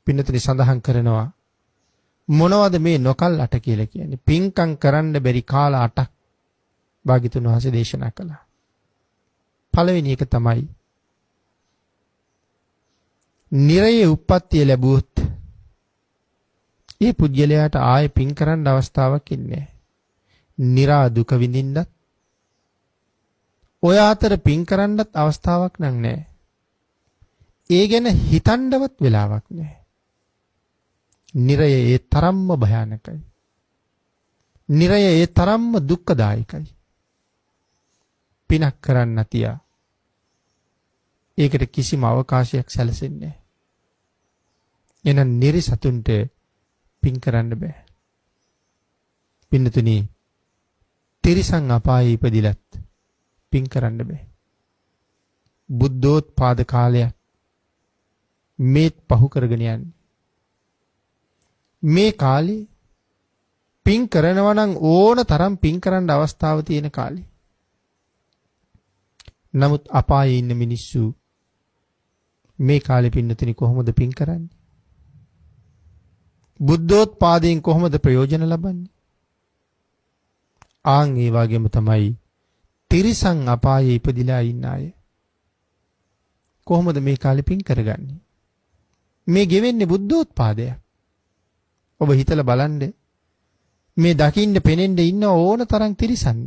පින්නතුනි සඳහන් කරනවා මොනවද මේ නොකල් 8 කියලා කියන්නේ? පින්කම් කරන්න බැරි කාල 8ක් භාග්‍යතුන් වහන්සේ දේශනා කළා. පළවෙනි එක තමයි නිරයේ උප්පත්තිය ලැබුවොත් ඒ පුජ්‍යලයාට ආයේ පින් කරන්න අවස්ථාවක් ඉන්නේ නැහැ. නිරා දුක විඳින්නත් ඔය අතර පින් කරන්නත් අවස්ථාවක් නැහැ. ඒ ගැන හිතන්නවත් වෙලාවක් නැහැ. නිරය ඒ තරම්ම භයානකයි. නිරය ඒ තරම්ම දුක්ඛදායකයි. පිනක් කරන්න තියා. ඒකට කිසිම අවකාශයක් සැලසෙන්නේ නැහැ. එහෙනම් නිරිසතුන්ට පින් කරන්න බෑ. පින්නතුනි තිරිසන් අපායේ ඉපදිලත් පින් කරන්න බෑ. බුද්ධෝත්පාද කාලයක් මේත් පහු කරගෙන යන්නේ. මේ කාලේ පින් කරනවා නම් ඕන තරම් පින් කරන්න අවස්ථාව තියෙන කාලේ. නමුත් අපායේ ඉන්න මිනිස්සු මේ කාලේ පින්නතුනි කොහොමද පින් කරන්නේ? බුද්ධෝත්පාදයෙන් කොහොමද ප්‍රයෝජන ලබන්නේ? ආන් ඒ වගේම තමයි තිරිසන් අපායේ ඉපදිලා ඉන්න අය. කොහොමද මේ කාලේ පින් කරගන්නේ? මේ ගෙවෙන්නේ බුද්ධෝත්පාදයක්. ඔබ හිතලා බලන්න මේ දකින්න පෙනෙන්න ඉන්න ඕන තරම් තිරිසන්.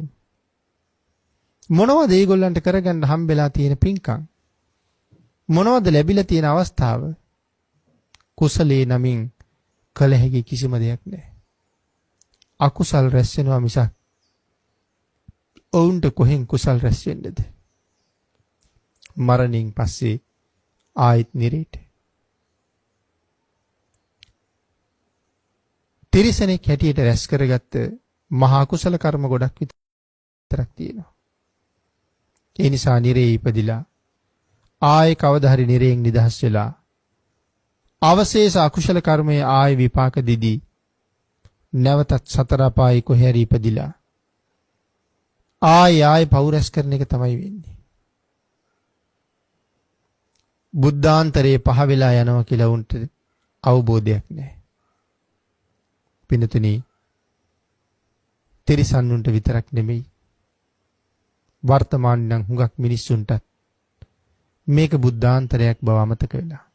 මොනවද ඒගොල්ලන්ට කරගන්න හම්බෙලා තියෙන පින්කම්? මොනවද ලැබිලා තියෙන අවස්ථාව? කුසලේ නමින් කළ හැකි කිසිම දෙයක් නැහැ. අකුසල් රැස් වෙනවා මිසක් ඔවුන්ට කොහෙන් කුසල් රැස් වෙන්නේද? මරණයෙන් පස්සේ ආයෙත් නිරේට. තිරිසනෙක් හැටියට රැස් කරගත්ත මහා කුසල කර්ම ගොඩක් විතරක් තියෙනවා. ඒ නිසා නිරේ ඉපදිලා ආයේ කවදා හරි නිරයෙන් නිදහස් වෙලා අවශේෂ අකුසල කර්මයේ ආයේ විපාක දෙදී නැවතත් සතර අපායේ කොහේ හරි ඉපදිලා ආයේ පව් රැස් කරන එක තමයි වෙන්නේ. බුද්ධාන්තරේ පහ වෙලා යනවා කියලා උන්ට අවබෝධයක් නැහැ. පින්නතුනි තිරිසන්නුන්ට විතරක් නෙමෙයි වර්තමාන නම් හුඟක් මිනිස්සුන්ටත් මේක බුද්ධාන්තරයක් බව අමතක වෙලා.